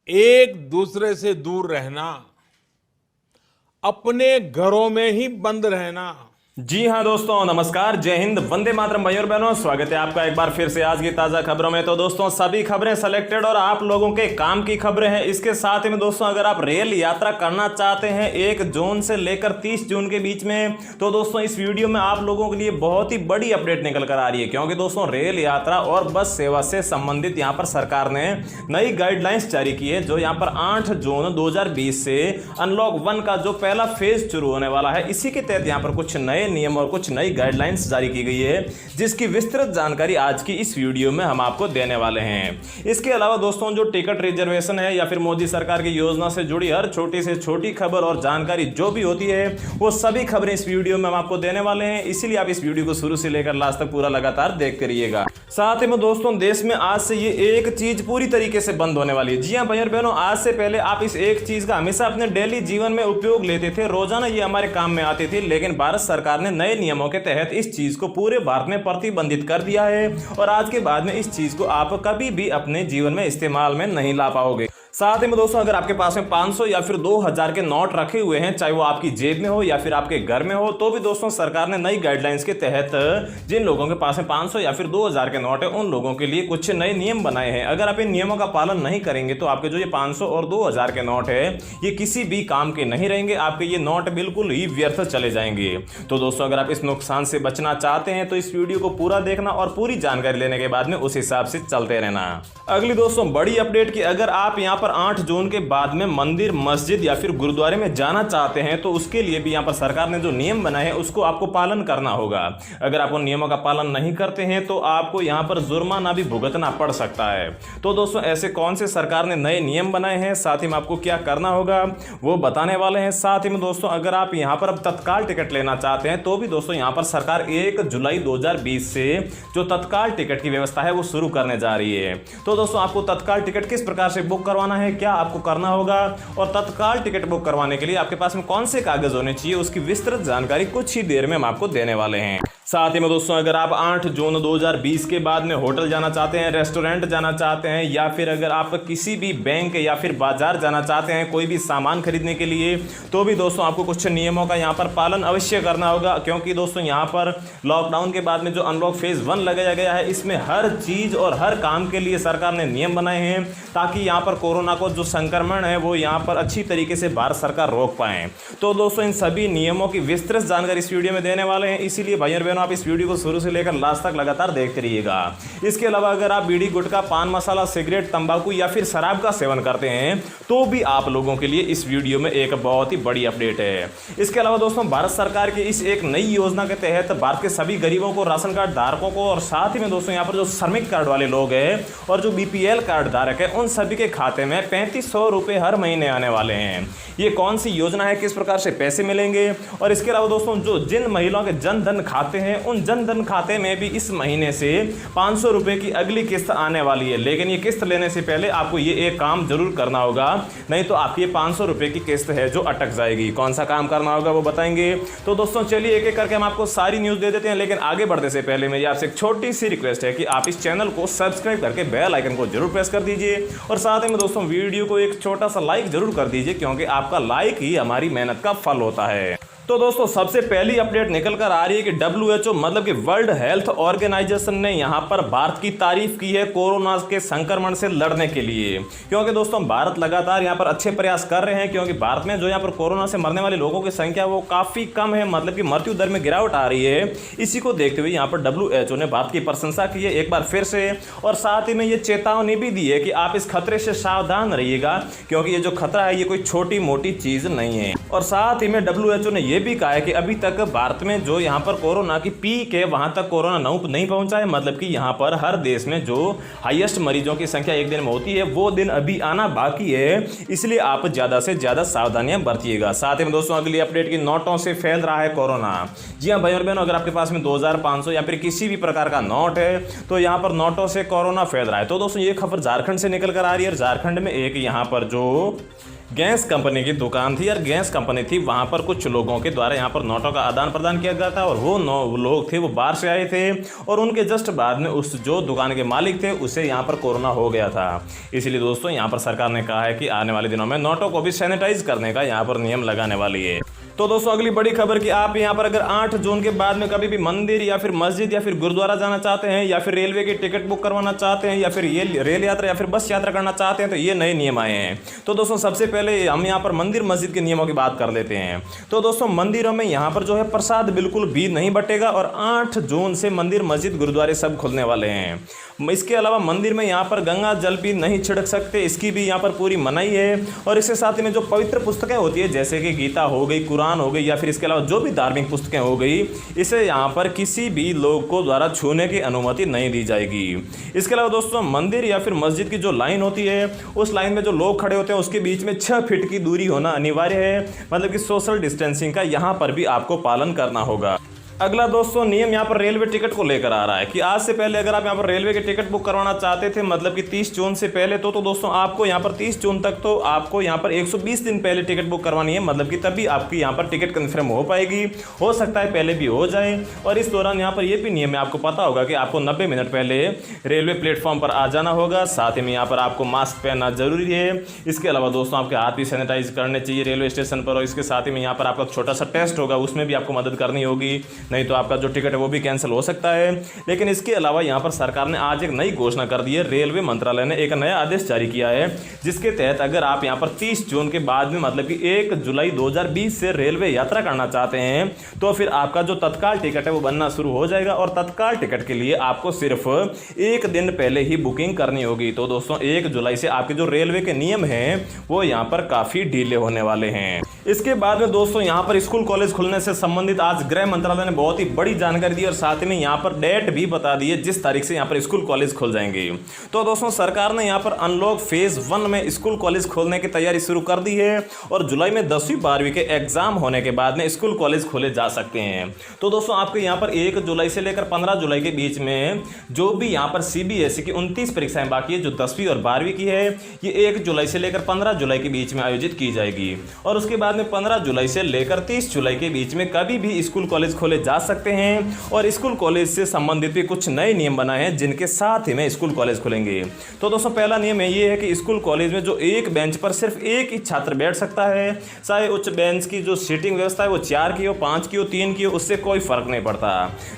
एक दूसरे से दूर रहना, अपने घरों में ही बंद रहना। जी हाँ दोस्तों, नमस्कार, जय हिंद, वंदे मातरम भाइयों और बहनों। स्वागत है आपका एक बार फिर से आज की ताज़ा खबरों में। तो दोस्तों सभी खबरें सेलेक्टेड और आप लोगों के काम की खबरें हैं। इसके साथ ही में दोस्तों अगर आप रेल यात्रा करना चाहते हैं 1 जून से लेकर 30 जून के बीच में, तो दोस्तों इस वीडियो में आप लोगों के लिए बहुत ही बड़ी अपडेट निकल कर आ रही है। क्योंकि दोस्तों रेल यात्रा और बस सेवा से संबंधित यहाँ पर सरकार ने नई गाइडलाइंस जारी की है, जो यहाँ पर 8 जून 2020 से अनलॉक 1 का जो पहला फेज शुरू होने वाला है, इसी के तहत यहाँ पर कुछ नए नियम और कुछ नई गाइडलाइंस जारी की गई है, जिसकी विस्तृत जानकारी आज की इस वीडियो में हम आपको देने वाले हैं। इसके अलावा दोस्तों जो टिकट रिजर्वेशन है या फिर मोदी सरकार की योजना से जुड़ी हर छोटी से छोटी खबर और जानकारी जो भी होती है, वो सभी खबरें इस वीडियो में हम आपको देने वाले हैं। इसीलिए आप इस वीडियो को शुरू से लेकर लास्ट तक पूरा लगातार देखते रहिएगा। साथ ही में दोस्तों देश में आज से ये एक चीज पूरी तरीके से बंद होने वाली है। जी हाँ भाई और बहनों, आज से पहले आप इस एक चीज का हमेशा अपने डेली जीवन में उपयोग लेते थे, रोजाना ये हमारे काम में आती थी। लेकिन भारत सरकार ने नए नियमों के तहत इस चीज को पूरे भारत में प्रतिबंधित कर दिया है और आज के बाद में इस चीज को आप कभी भी अपने जीवन में इस्तेमाल में नहीं ला पाओगे। साथ ही में दोस्तों अगर आपके पास में 500 या फिर 2000 के नोट रखे हुए हैं, चाहे वो आपकी जेब में हो या फिर आपके घर में हो, तो भी दोस्तों सरकार ने नई गाइडलाइंस के तहत जिन लोगों के पास में 500 या फिर 2000 के नोट है, उन लोगों के लिए कुछ नए नियम बनाए हैं। अगर आप इन नियमों का पालन नहीं करेंगे तो आपके जो ये 500 और 2000 के नोट है, ये किसी भी काम के नहीं रहेंगे। आपके ये नोट बिल्कुल ही व्यर्थ चले जाएंगे। तो दोस्तों अगर आप इस नुकसान से बचना चाहते हैं तो इस वीडियो को पूरा देखना और पूरी जानकारी लेने के बाद में उस हिसाब से चलते रहना। अगली दोस्तों बड़ी अपडेट की, अगर आप यहाँ पर 8 जून के बाद में मंदिर, मस्जिद या फिर गुरुद्वारे में जाना चाहते हैं तो उसके लिए भी यहाँ पर सरकार ने जो नियम बनाए हैं उसको आपको पालन करना होगा। अगर आप उन नियमों का पालन नहीं करते हैं तो आपको यहाँ पर जुर्माना भी भुगतना पड़ सकता है। तो दोस्तों ऐसे कौन से सरकार ने नए नियम बनाए हैं, साथ ही में आपको क्या करना होगा वो बताने वाले हैं। साथ ही में दोस्तों अगर आप यहाँ पर अब तत्काल टिकट लेना चाहते हैं तो भी दोस्तों यहाँ पर सरकार 1 जुलाई 2020 से जो तत्काल टिकट की व्यवस्था है वो शुरू करने जा रही है। तो दोस्तों आपको तत्काल टिकट किस प्रकार से बुक करवाना है, क्या आपको करना होगा और तत्काल टिकट बुक करवाने के लिए आपके पास में कौन से कागज होने चाहिए, उसकी विस्तृत जानकारी कुछ ही देर में हम आपको देने वाले हैं। साथ ही में दोस्तों अगर आप 8 जून 2020 के बाद में होटल जाना चाहते हैं, रेस्टोरेंट जाना चाहते हैं या फिर अगर आप किसी भी बैंक या फिर बाजार जाना चाहते हैं कोई भी सामान खरीदने के लिए, तो भी दोस्तों आपको कुछ नियमों का यहाँ पर पालन अवश्य करना होगा। क्योंकि दोस्तों यहाँ पर लॉकडाउन के बाद में जो अनलॉक फेज 1 लगाया गया है, इसमें हर चीज और हर काम के लिए सरकार ने नियम बनाए हैं ताकि यहाँ पर कोरोना को जो संक्रमण है वो यहाँ पर अच्छी तरीके से भारत सरकार रोक पाए। तो दोस्तों इन सभी नियमों की विस्तृत जानकारी इस वीडियो में देने वाले हैं। इसीलिए भाइयों और बहनों आप इस वीडियो को शुरू से लेकर लास्ट तक लगातार देखते रहिएगा। इसके अलावा अगर आप बीड़ी, गुटखा, पान मसाला, सिगरेट, तंबाकू या फिर शराब का सेवन करते हैं तो भी आप लोगों के लिए इस वीडियो में एक बहुत ही बड़ी अपडेट है। इसके अलावा दोस्तों भारत सरकार की इस एक नई योजना के तहत भारत के सभी गरीबों को, राशन कार्ड धारकों को और साथ ही में दोस्तों यहाँ पर जो श्रमिक कार्ड वाले लोग हैं और जो बीपीएल कार्ड धारक है, उन सभी के खाते में 3500 रुपए हर महीने आने वाले हैं। ये कौन सी योजना है, किस प्रकार से पैसे मिलेंगे, और इसके अलावा दोस्तों जो जिन महिलाओं के जन धन खाते हैं उन जन धन खाते में भी इस महीने से 500 रुपए की अगली किस्त आने वाली है। लेकिन ये किस्त लेने से पहले आपको ये एक काम जरूर करना होगा, नहीं तो आपकी 500 रुपए की किस्त है जो अटक जाएगी। कौन सा काम करना होगा वो बताएंगे। तो दोस्तों चलिए एक एक करके हम आपको सारी न्यूज दे देते हैं। लेकिन आगे बढ़ने से पहले मेरी आपसे एक छोटी सी रिक्वेस्ट है कि आप इस चैनल को सब्सक्राइब करके बेल आइकन को जरूर प्रेस कर दीजिए और साथ में दोस्तों वीडियो को एक छोटा सा लाइक जरूर कर दीजिए, क्योंकि आपका लाइक ही हमारी मेहनत का फल होता है। तो दोस्तों सबसे पहली अपडेट निकल कर आ रही है कि WHO मतलब कि वर्ल्ड हेल्थ ऑर्गेनाइजेशन ने यहां पर भारत की तारीफ की है कोरोना के संक्रमण से लड़ने के लिए। क्योंकि दोस्तों भारत लगातार यहां पर अच्छे प्रयास कर रहे हैं, क्योंकि भारत में जो यहां पर कोरोना से मरने वाले लोगों की संख्या वो काफी कम है, मतलब कि मृत्यु दर में गिरावट आ रही है। इसी को देखते हुए यहां पर WHO ने भारत की प्रशंसा की है एक बार फिर से, और साथ ही में ये चेतावनी भी दी है कि आप इस खतरे से सावधान रहिएगा, क्योंकि ये जो खतरा है ये कोई छोटी मोटी चीज नहीं है। और साथ ही में WHO ने ये भी कहा है कि अभी तक भारत में जो यहाँ पर कोरोना की पीक है वहां तक कोरोना नहीं पहुंचा है, मतलब कि यहाँ पर हर देश में जो हाईएस्ट मरीजों की संख्या एक दिन में होती है वो दिन अभी आना बाकी है। इसलिए आप ज्यादा से ज्यादा सावधानियां बरतिएगा। साथ ही में दोस्तों अगली अपडेट की, नोटों से फैल रहा है कोरोना। जी हाँ भाई और बहनों, अगर आपके पास में 2000, 500 या फिर किसी भी प्रकार का नोट है तो यहाँ पर नोटों से कोरोना फैल रहा है। तो दोस्तों ये खबर झारखंड से निकल कर आ रही है। झारखंड में एक यहाँ पर जो गैस कंपनी की दुकान थी और गैस कंपनी थी, वहां पर कुछ लोगों के द्वारा यहाँ पर नोटों का आदान प्रदान किया गया था और वो लोग थे वो बाहर से आए थे और उनके जस्ट बाद में उस जो दुकान के मालिक थे उसे यहाँ पर कोरोना हो गया था। इसलिए दोस्तों यहाँ पर सरकार ने कहा है कि आने वाले दिनों में नोटों को भी सैनिटाइज करने का यहाँ पर नियम लगाने वाली है। तो दोस्तों अगली बड़ी खबर कि आप यहाँ पर अगर 8 जून के बाद में कभी भी मंदिर या फिर मस्जिद या फिर गुरुद्वारा जाना चाहते हैं या फिर रेलवे की टिकट बुक करवाना चाहते हैं या फिर ये रेल यात्रा या फिर बस यात्रा करना चाहते हैं तो ये नए नियम आए हैं। तो दोस्तों सबसे पहले हम यहाँ पर मंदिर मस्जिद के नियमों की बात कर लेते हैं। तो दोस्तों मंदिरों में यहाँ पर जो है प्रसाद बिल्कुल भी नहीं बटेगा और 8 जून से मंदिर मस्जिद गुरुद्वारे सब खुलने वाले हैं। इसके अलावा मंदिर में यहाँ पर गंगा जल भी नहीं छिड़क सकते, इसकी भी यहाँ पर पूरी मनाही है। और इसके साथ ही में जो पवित्र पुस्तकें होती है जैसे कि गीता हो गई, कुरान हो गई या फिर इसके अलावा जो भी धार्मिक पुस्तकें हो गई, इसे यहाँ पर किसी भी लोग को द्वारा छूने की अनुमति नहीं दी जाएगी। इसके अलावा दोस्तों मंदिर या फिर मस्जिद की जो लाइन होती है उस लाइन में जो लोग खड़े होते हैं उसके बीच में 6 फीट की दूरी होना अनिवार्य है, मतलब कि सोशल डिस्टेंसिंग का यहाँ पर भी आपको पालन करना होगा। अगला दोस्तों नियम यहाँ पर रेलवे टिकट को लेकर आ रहा है कि आज से पहले अगर आप यहाँ पर रेलवे की टिकट बुक करवाना चाहते थे, मतलब कि 30 जून से पहले, तो दोस्तों आपको यहाँ पर 30 जून तक तो आपको यहाँ पर 120 दिन पहले टिकट बुक करवानी है, मतलब कि तभी आपकी यहाँ पर टिकट कंफर्म हो पाएगी। हो सकता है पहले भी हो जाए। और इस दौरान यहाँ पर यह भी नियम है, आपको पता होगा कि आपको 90 मिनट पहले रेलवे प्लेटफॉर्म पर आ जाना होगा। साथ ही में यहाँ पर आपको मास्क पहनना जरूरी है। इसके अलावा दोस्तों आपके हाथ भी सैनिटाइज करने चाहिए रेलवे स्टेशन पर। और इसके साथ ही में यहाँ पर आपका छोटा सा टेस्ट होगा, उसमें भी आपको मदद करनी होगी, नहीं तो आपका जो टिकट है वो भी कैंसिल हो सकता है। लेकिन इसके अलावा यहाँ पर सरकार ने आज एक नई घोषणा कर दी है। रेलवे मंत्रालय ने एक नया आदेश जारी किया है जिसके तहत अगर आप यहाँ पर 30 जून के बाद में, मतलब कि 1 जुलाई 2020 से रेलवे यात्रा करना चाहते हैं तो फिर आपका जो तत्काल टिकट है वो बनना शुरू हो जाएगा। और तत्काल टिकट के लिए आपको सिर्फ 1 दिन पहले ही बुकिंग करनी होगी। तो दोस्तों 1 जुलाई से आपके जो रेलवे के नियम हैं वो यहाँ पर काफी ढीले होने वाले हैं। इसके बाद में दोस्तों यहाँ पर स्कूल कॉलेज खुलने से संबंधित आज गृह मंत्रालय ने बहुत ही बड़ी जानकारी दी और साथ ही में यहाँ पर डेट भी बता दी है जिस तारीख से यहाँ पर स्कूल कॉलेज खुल जाएंगे। तो दोस्तों सरकार ने यहाँ पर अनलॉक फेज 1 में स्कूल कॉलेज खोलने की तैयारी शुरू कर दी है और जुलाई में 10वीं 12वीं के एग्जाम होने के बाद में स्कूल कॉलेज खोले जा सकते हैं। तो दोस्तों आपके यहाँ पर 1 जुलाई से लेकर 15 जुलाई के बीच में जो भी यहाँ पर CBSE की 29 परीक्षाएं बाकी है जो 10वीं और 12वीं की है, ये 1 जुलाई से लेकर 15 जुलाई के बीच में आयोजित की जाएगी। और उसके बाद में 15 जुलाई से लेकर 30 जुलाई के बीच में कभी भी स्कूल कॉलेज खोले जा सकते हैं। और स्कूल कॉलेज से संबंधित भी कुछ नए नियम बनाए हैं जिनके साथ ही में स्कूल कॉलेज खुलेंगे। तो दोस्तों पहला नियम ये है कि स्कूल कॉलेज में जो एक बेंच पर सिर्फ एक ही छात्र बैठ सकता है, चाहे उच्च बेंच की जो सीटिंग व्यवस्था है वो 4 की हो, 5 की हो, 3 की हो, उससे कोई फर्क नहीं पड़ता।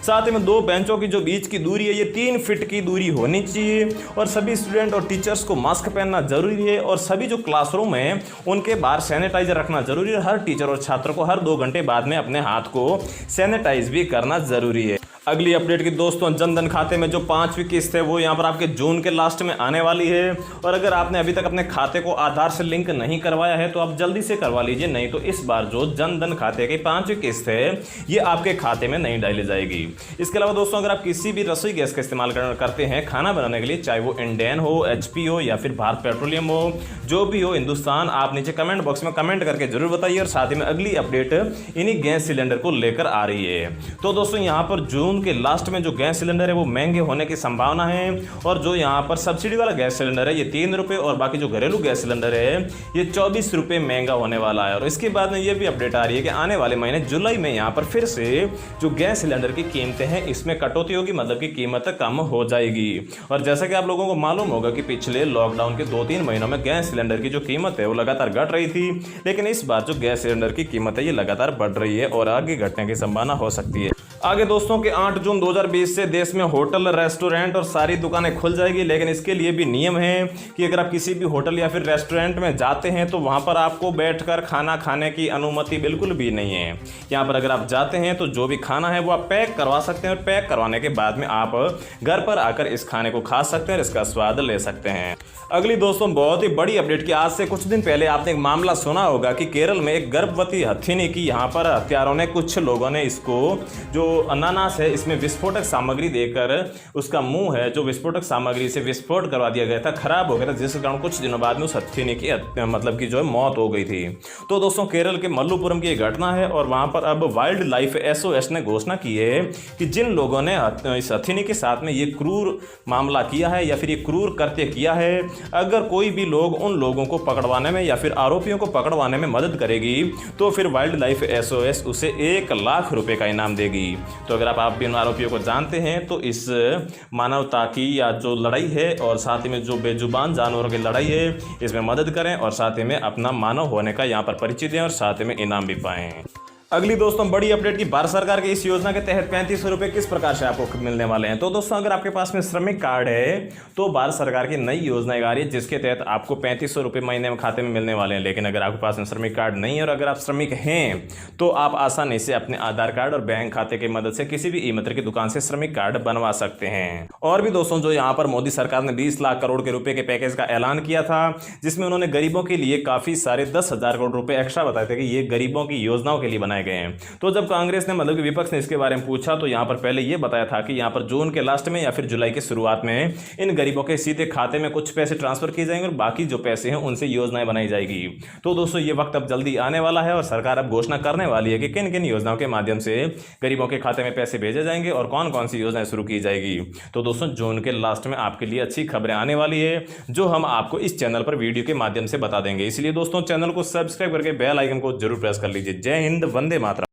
साथ ही में 2 बेंचों की जो बीच की दूरी है ये 3 फीट की दूरी होनी चाहिए। और सभी स्टूडेंट और टीचर्स को मास्क पहनना जरूरी है और सभी जो क्लासरूम है उनके बाहर सैनिटाइजर रखना जरूरी है। हर टीचर और छात्र को हर 2 घंटे बाद में अपने हाथ को सैनिटाइज भी करना जरूरी है। अगली अपडेट की दोस्तों जनधन खाते में जो 5वीं किस्त है वो यहाँ पर आपके जून के लास्ट में आने वाली है। और अगर आपने अभी तक अपने खाते को आधार से लिंक नहीं करवाया है तो आप जल्दी से करवा लीजिए, नहीं तो इस बार जो जनधन खाते की 5वीं किस्त है ये आपके खाते में नहीं डाली जाएगी। इसके अलावा दोस्तों अगर आप किसी भी रसोई गैस का इस्तेमाल करते हैं खाना बनाने के लिए, चाहे वो इंडेन हो, HP हो या फिर भारत पेट्रोलियम हो, जो भी हो हिंदुस्तान, आप नीचे कमेंट बॉक्स में कमेंट करके जरूर बताइए। और साथ ही में अगली अपडेट इन्हीं गैस सिलेंडर को लेकर आ रही है। तो दोस्तों यहाँ पर जून के लास्ट में जो गैस सिलेंडर है वो महंगे होने की संभावना है। और जो यहाँ पर सब्सिडी वाला गैस सिलेंडर है ये 3 रुपये और बाकी जो घरेलू गैस सिलेंडर है ये 24 रुपये महंगा होने वाला है। और इसके बाद में ये भी अपडेट आ रही है कि आने वाले महीने जुलाई में यहाँ पर फिर से जो गैस सिलेंडर की कीमतें हैं इसमें कटौती होगी, मतलब की कीमत कम हो जाएगी। और जैसा कि आप लोगों को मालूम होगा कि पिछले लॉकडाउन के 2-3 महीनों में गैस सिलेंडर की जो कीमत है वो लगातार घट रही थी, लेकिन इस बार जो गैस सिलेंडर की कीमत है ये लगातार बढ़ रही है और आगे घटने की संभावना हो सकती है। आगे दोस्तों के 8 जून 2020 से देश में होटल, रेस्टोरेंट और सारी दुकानें खुल जाएगी, लेकिन इसके लिए भी नियम है कि अगर आप किसी भी होटल या फिर रेस्टोरेंट में जाते हैं तो वहां पर आपको बैठकर खाना खाने की अनुमति बिल्कुल भी नहीं है। यहाँ पर अगर आप जाते हैं तो जो भी खाना है वो आप पैक करवा सकते हैं और पैक करवाने के बाद में आप घर पर आकर इस खाने को खा सकते हैं और इसका स्वाद ले सकते हैं। अगली दोस्तों बहुत ही बड़ी अपडेट की आज से कुछ दिन पहले आपने एक मामला सुना होगा कि केरल में एक गर्भवती हथिनी की यहाँ पर हत्यारों ने, कुछ लोगों ने इसको जो अनानास है इसमें विस्फोटक सामग्री देकर उसका मुंह है जो विस्फोटक सामग्री से विस्फोट करवा दिया गया था, खराब हो गया था, जिसके कारण कुछ दिनों बाद में उस हथिनी की मतलब कि जो है मौत हो गई थी। तो दोस्तों केरल के मल्लुपुरम की ये घटना है और वहां पर अब वाइल्ड लाइफ एसओएस ने घोषणा की है कि जिन लोगों ने इस हथिनी के साथ में ये क्रूर मामला किया है या फिर ये क्रूर कृत्य किया है, अगर कोई भी लोग उन लोगों को पकड़वाने में या फिर आरोपियों को पकड़वाने में मदद करेगी तो फिर वाइल्ड लाइफ एसओएस उसे 1 लाख रुपए का इनाम देगी। तो अगर आप भी उन आरोपियों को जानते हैं तो इस मानवता की या जो लड़ाई है और साथ ही में जो बेजुबान जानवरों की लड़ाई है इसमें मदद करें और साथ ही में अपना मानव होने का यहाँ पर परिचय दें और साथ ही में इनाम भी पाएं। अगली दोस्तों बड़ी अपडेट की भारत सरकार की इस योजना के तहत 3500 रुपए किस प्रकार से आपको मिलने वाले हैं। तो दोस्तों अगर आपके पास में श्रमिक कार्ड है तो भारत सरकार की नई योजना आ रही है जिसके तहत आपको 3500 रुपए महीने में खाते में मिलने वाले हैं। लेकिन अगर आपके पास में श्रमिक कार्ड नहीं है और अगर आप श्रमिक हैं तो आप आसानी से अपने आधार कार्ड और बैंक खाते की मदद से किसी भी ई मित्र की दुकान से श्रमिक कार्ड बनवा सकते हैं। और भी दोस्तों जो यहाँ पर मोदी सरकार ने 20 लाख करोड़ के रुपए के पैकेज का ऐलान किया था जिसमें उन्होंने गरीबों के लिए काफी सारे 10,000 करोड़ रुपए एक्स्ट्रा बताए थे कि ये गरीबों की योजनाओं के लिए बनाए गए हैं। तो जब कांग्रेस ने मतलब कि विपक्ष ने इसके बारे में पूछा तो यहाँ पर पहले ये बताया था कि यहाँ पर जून के लास्ट में या फिर जुलाई के शुरुआत में इन गरीबों के सीधे खाते में कुछ पैसे ट्रांसफर किए जाएंगे और बाकी जो पैसे हैं उनसे योजनाएं बनाई जाएगी। तो दोस्तों ये वक्त अब जल्दी आने वाला है और सरकार अब घोषणा करने वाली है कि किन किन योजनाओं के माध्यम से गरीबों के खाते में पैसे भेजे जाएंगे और कौन कौन सी योजनाएं शुरू की जाएगी। तो दोस्तों जून के लास्ट में आपके लिए अच्छी खबरें आने वाली है जो हम आपको इस चैनल पर वीडियो के माध्यम से बता देंगे। इसलिए दोस्तों चैनल को सब्सक्राइब करके बेल आइकन को जरूर प्रेस कर लीजिए। जय हिंद, वंदे मातरम।